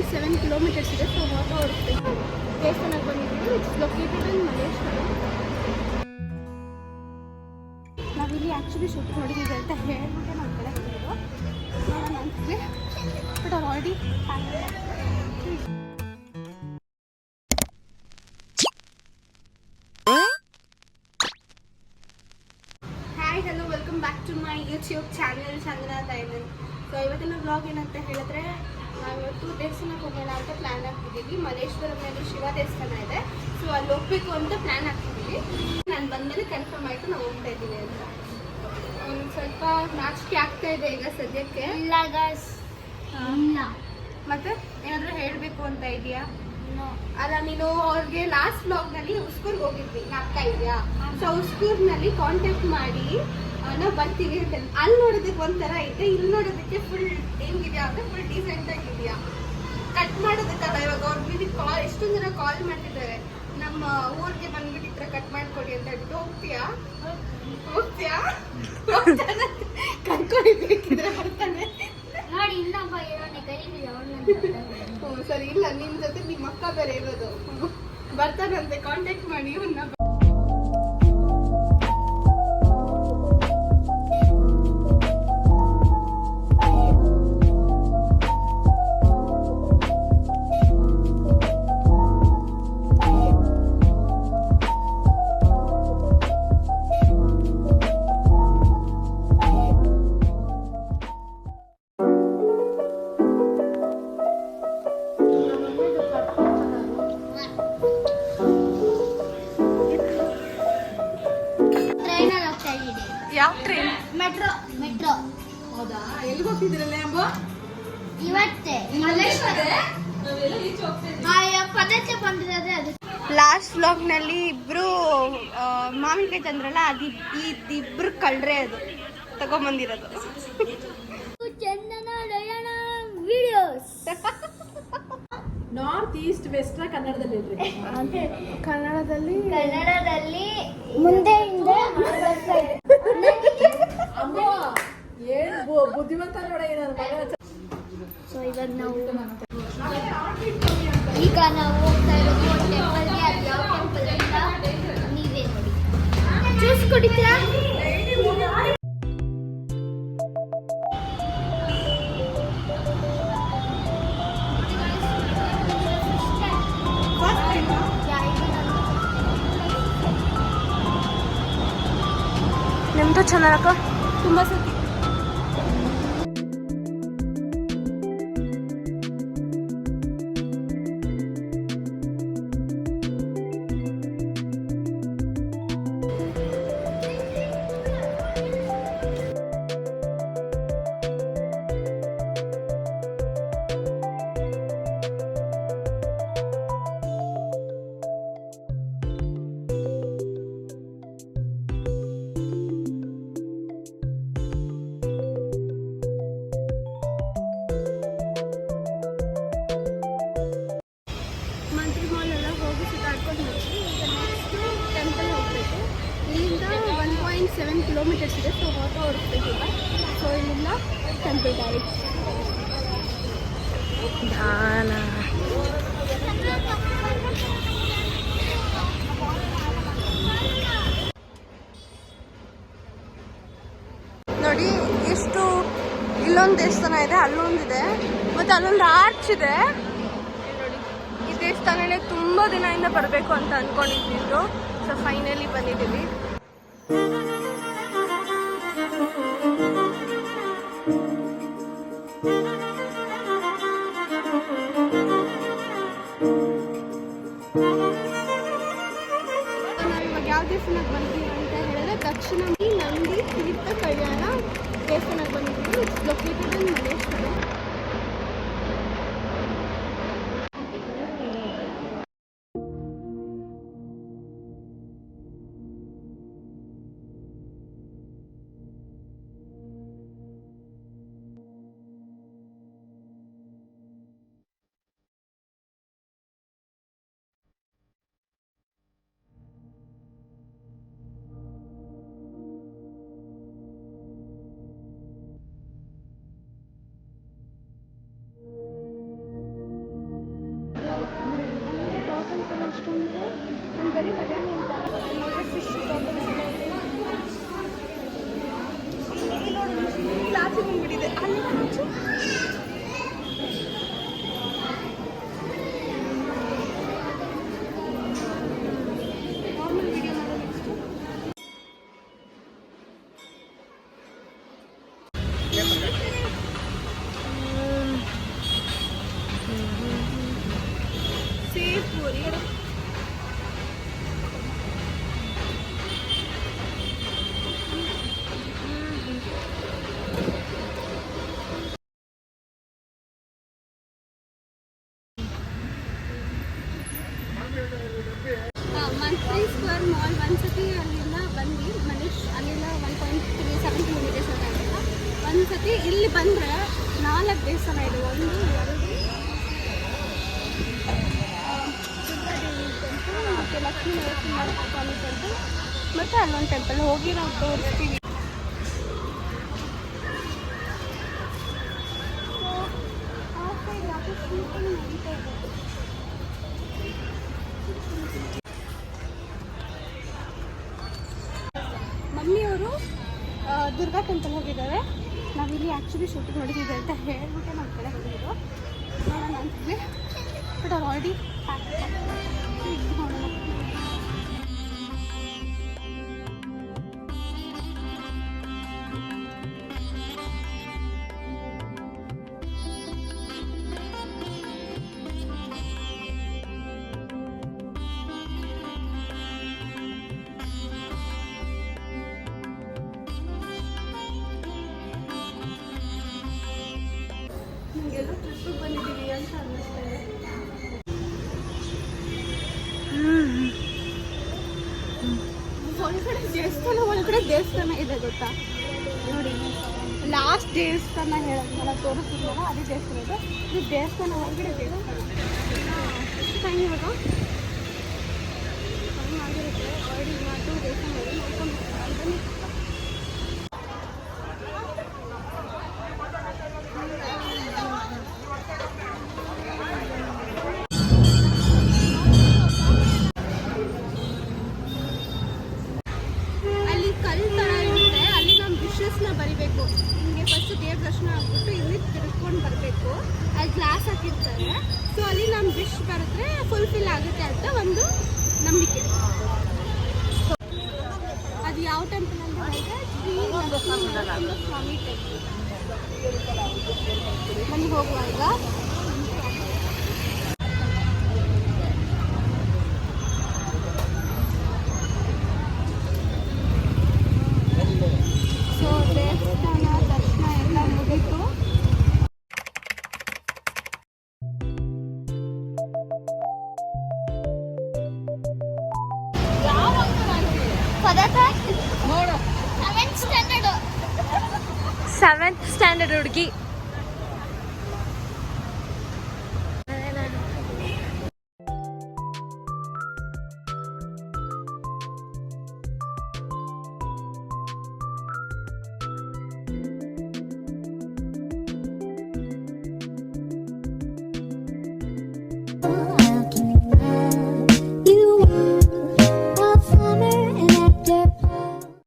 1.7 kilometers ಇದೆ. So auto ಹೊರಡ್ತೀವಿ. ದೇವಸ್ಥಾನಕ್ಕೆ ಬಂದಿದ್ದೀವಿ. It's located in Malleshwaram. ನಾವಿಲ್ಲಿ ಆ್ಯಕ್ಚುಲಿ ಶೂಟ್ ನೋಡಿದ್ದೀವಿ ಅಂತ ಹೇಳ್ಬಿಟ್ಟೆ ನಮ್ಮ ಕಡೆ ಬಂದಿದ್ದು. ನೋಡೋಣ ಅಂತೀವಿ. ಬಟ್ ಅವ್ರು already hi hello welcome back to my YouTube channel Chandana diamond. So ಇವತ್ತಿನ ವ್ಲಾಗ್ ಏನಂತ ಹೇಳಿದ್ರೆ, ನಾವಿವತ್ತು ದೇವಸ್ಥಾನಕ್ಕೆ ಹೋಗೋಣ ಅಂತ ಪ್ಲ್ಯಾನ್ ಹಾಕ್ತಿದ್ದೀವಿ. ಮಲೇಶ್ವರದಲ್ಲಿ ಶಿವ ದೇವಸ್ಥಾನ ಇದೆ. ಸೊ ಅಲ್ಲಿ ಹೋಗ್ಬೇಕು ಅಂತ ಪ್ಲ್ಯಾನ್ ಹಾಕ್ತಿದ್ದೀವಿ. ನಾನು ಬಂದಮೇಲೆ ಕನ್ಫರ್ಮ್ ಆಯಿತು ನಾವು ಹೋಗ್ತಾ ಇದ್ದೀವಿ ಅಂತ. ಒಂದು ಸ್ವಲ್ಪ ನಾಚಿಕೆ ಆಗ್ತಾ ಇದೆ ಈಗ ಸದ್ಯಕ್ಕೆ. ಇಲ್ಲ ಗಾಯ್ಸ್, ಇಲ್ಲ. ಮತ್ತೆ ಏನಾದರೂ ಹೇಳಬೇಕು ಅಂತ ಇದೆಯಾ? ಅಲ್ಲ, ನೀನು ಅವ್ರಿಗೆ ಲಾಸ್ಟ್ ವ್ಲಾಗ್ನಲ್ಲಿ ಉಸ್ಕೂರ್ಗೆ ಹೋಗಿದ್ವಿ, ನಾಪ್ಕ ಇದೆಯಾ? ಸೊ ಉಸ್ಕೂರ್ನಲ್ಲಿ ಕಾಂಟ್ಯಾಕ್ಟ್ ಮಾಡಿ ನಾವು ಬರ್ತೀವಿ ಅಂತ. ಅಲ್ಲಿ ನೋಡೋದಕ್ಕೆ ಒಂಥರ ಇದೆ, ಇಲ್ಲಿ ನೋಡೋದಕ್ಕೆ ಫುಲ್ ಹೆಂಗಿದೆಯಾ ಅಂದರೆ ಫುಲ್ ಡೀಸೆಂಟ್ ಆಗಿದೆಯಾ. ಕಟ್ ಮಾಡೋದಕ್ಕಲ್ಲ, ಇವಾಗ ಅವ್ರ ಮೇಲೆ ಕಾಲ್ ಎಷ್ಟೊಂದು ಜನ ಕಾಲ್ ಮಾಡ್ತಿದ್ದಾರೆ, ನಮ್ಮ ಊರಿಗೆ ಬಂದ್ಬಿಟ್ಟು ಈ ಥರ ಕಟ್ ಮಾಡ್ಕೊಡಿ ಅಂತ ಹೇಳ್ಬಿಟ್ಟು. ಹೋಗ್ತೀಯಾ ಕರ್ಕೊಂಡು ಬೇಕಿದ್ರೆ ಬರ್ತಾನೆ ನೋಡಿ. ಇನ್ನೊಬ್ಬ ಇರೋನೆ ಕರೀಲಿ ಅವನ್ನ. ಹ್ಞೂ ಸರಿ. ಇಲ್ಲ, ನಿಮ್ಮ ಜೊತೆ ನಿಮ್ಮ ಅಕ್ಕ ಬೇರೆ ಇರೋದು, ಬರ್ತಾನಂತೆ. ಕಾಂಟ್ಯಾಕ್ಟ್ ಮಾಡಿ ಇವನ್ನ. ಯಾವ ಟ್ರೈನ್? ಮೆಟ್ರೋ. ಹೌದಾ? ಎಲ್ಲಿ ಹೋಗ್ತಿದ್ರಲ್ಲ ಅಂಬ? ಇವತ್ತೇ ಪದಕ್ಕೆ ಬಂದಿರೋದೇ ಅದು. ಲಾಸ್ಟ್ ವ್ಲಾಗ್ನಲ್ಲಿ ಇಬ್ರು ಮಾವಿನಕಾಯಿ ತಂದ್ರಲ್ಲ, ಇಬ್ರು ಕಳ್ರೆ ಅದು ತಗೊಂಬಂದಿರೋದು. ಚಂದನ ಲಯಣ ವಿಡಿಯೋಸ್. ನಾರ್ತ್ ಈಸ್ಟ್ ವೆಸ್ಟ್ ಕನ್ನಡದಲ್ಲಿ ಕನ್ನಡದಲ್ಲಿ ಮುಂದೆಯಿಂದ ಅಮ್ಮ ಏನು ಬುದ್ಧಿವಂತ ನೋಡ. ಸೊ ಇವಾಗ ಈಗ ನಾವು ಹೋಗ್ತಾ ಇರೋದು ಟೆಂಪಲ್ಗೆ. ಅದು ಯಾವ ಟೆಂಪಲ್ ಅಂತ ನೀವೇ ನೋಡಿ. ಜ್ಯೂಸ್ ಕುಡಿತೀರಾ? ನಿಮ್ದು ಚೆನ್ನಾಗಕ್ಕ ತುಂಬ ಸತಿ. ಮಂತ್ರಿ ಮಾಲ್ ಎಲ್ಲ ಹೋಗಿ ಸುತ್ತಾಡ್ಕೊಂಡು ಹೋಗ್ತೀವಿ. ಈಗ ನೆಕ್ಸ್ಟು ಟೆಂಪಲ್ ಹೋಗಬೇಕು. ಇಲ್ಲಿಂದ 1.7 kilometers ಇದೆ. ಸೊ ಆಟೋ ಹೊರಡ್ಬೇಕು ಈಗ. ಸೊ ಇಲ್ಲಿಂದ ಟೆಂಪಲ್ ಡೈರೆಕ್ಟ್. ನೋಡಿ ಎಷ್ಟು, ಇಲ್ಲೊಂದು ದೇವಸ್ಥಾನ ಇದೆ, ಅಲ್ಲೊಂದಿದೆ, ಮತ್ತು ಅಲ್ಲೊಂದು ಆರ್ಚ್ ಇದೆ. ನೋಡಿ, ಈ ದೇವಸ್ಥಾನನೇ ತುಂಬ ದಿನದಿಂದ ಬರಬೇಕು ಅಂತ ಅಂದ್ಕೊಂಡಿದ್ದು. ಸೊ ಫೈನಲಿ ಬಂದಿದ್ದೀವಿ. ನಾವಿವಾಗ ಯಾವ ದೇವಸ್ಥಾನಕ್ಕೆ ಬಂದಿದ್ದೀವಿ ಅಂತ ಹೇಳಿದ್ರೆ, ದಕ್ಷಿಣ ನಂದಿ ತೀರ್ಥ ಕಲ್ಯಾಣ ದೇವಸ್ಥಾನಕ್ಕೆ ಬಂದಿದ್ದೀವಿ. It's located in Malleshwara. Normal video ಮಾಡೋ ನೆಕ್ಸ್ಟ್ ಸೇಫ್ ಪೂರಿ ಮಂತ್ರಿ ಸ್ಕ್ವೇರ್ ಮಾಲ್ ಒಂದ್ಸತಿ ಅಲ್ಲಿಂದ ಬಂದು ಮನೀಶ್ ಅಲ್ಲಿಂದ 1.37 ಕಿಲೋಮೀಟರ್ಸ್ ಆಗಿಲ್ಲ. ಒಂದ್ಸತಿ ಇಲ್ಲಿ ಬಂದರೆ 4 ದೇವಸ್ಥಾನ ಇದೆ. ಒಂದು ಟೆಂಪಲ್ ಮತ್ತು ಲಕ್ಷ್ಮೀ ನರಸಿಂಹ ಸ್ವಾಮಿ ಟೆಂಪಲ್ ಮತ್ತು ಅಲ್ಲೊಂದು ಟೆಂಪಲ್ ಹೋಗಿ ನಾವು ತೋರಿಸ್ತೀವಿ. ಮಮ್ಮಿಯವರು ದುರ್ಗಾ ಟೆಂಪಲ್ ಹೋಗಿದ್ದಾರೆ. ನಾವಿಲ್ಲಿ ಆ್ಯಕ್ಚುಲಿ ಶೂಟಿಂಗ್ ನೋಡಿದ್ದೀವಿ ಅಂತ ಹೇಳ್ಬಿಟ್ಟು ನಮ್ಮ ಕಡೆ ಹೋಗಿದ್ರು ನೋಡೋಣ ಅಂತಿದ್ವಿ. ಬಟ್ ಅವ್ರು ಆಲ್ರೆಡಿ ನೋಡೋಣ. ನಮಗೆಲ್ಲ ಟ್ರಿಪ್ಪಿಗೆ ಬಂದಿದ್ದೀವಿ ಅಂತ ಅನ್ನಿಸ್ತಾ ಇದೆ. ಒಳಗಡೆ ದೇವಸ್ಥಾನ ಇದೆ ಗೊತ್ತಾ ನೋಡಿ. ಲಾಸ್ಟ್ ದೇವಸ್ಥಾನ ಹೇಳೋದಲ್ಲ ತೋರಿಸ್ತಿದ್ವಲ್ಲ ಅದೇ ದೇವಸ್ಥಾನ ಇದೆ. ಇದು ದೇವಸ್ಥಾನ ಒಳಗಡೆ ದೇವಸ್ಥಾನ ಎಷ್ಟು ಟೈಮ್ ಇವಾಗ ಟೈಮ್ ಆಗಿರುತ್ತೆ. ಆಲ್ರೆಡಿ ಮಾತು ದೇವಸ್ಥಾನ ನೋಡ್ಕೊಂಡು ಬನ್ನಿ. ಅಲ್ಲಿ ಕಲ್ಲು ಥರ ಇರುತ್ತೆ. ಅಲ್ಲಿ ನಮ್ಮ ವಿಶಸ್ನ ಬರಿಬೇಕು. ನಿಮಗೆ ಫಸ್ಟ್ ದೇವ್ರ ದರ್ಶನ ಆಗ್ಬಿಟ್ಟು ಇಲ್ಲಿ ತಿರ್ಕೊಂಡು ಬರಬೇಕು. ಅಲ್ಲಿ ಗ್ಲಾಸ್ ಹಾಕಿರ್ತಾರೆ. ಸೊ ಅಲ್ಲಿ ನಮ್ಮ ವಿಶ್ ಬರೆದ್ರೆ ಫುಲ್ಫಿಲ್ ಆಗುತ್ತೆ ಅಂತ ಒಂದು ನಂಬಿಕೆ. ಅದು ಯಾವ ಟೆಂಪಲ್ ಅಂತ ಹೇಳಿದ್ರೆ ಶ್ರೀ ನರಸಿಂಹ ಸ್ವಾಮಿ ಟೆಂಪಲ್. ಮನೆಗೆ ಹೋಗುವಾಗ ಸೊ ದೇವಸ್ಥಾನ ದರ್ಶನ ಎಲ್ಲ ಮುಗೀತು. ಸೆವೆಂತ್ ಸ್ಟ್ಯಾಂಡರ್ಡ್ ಹುಡುಗಿ.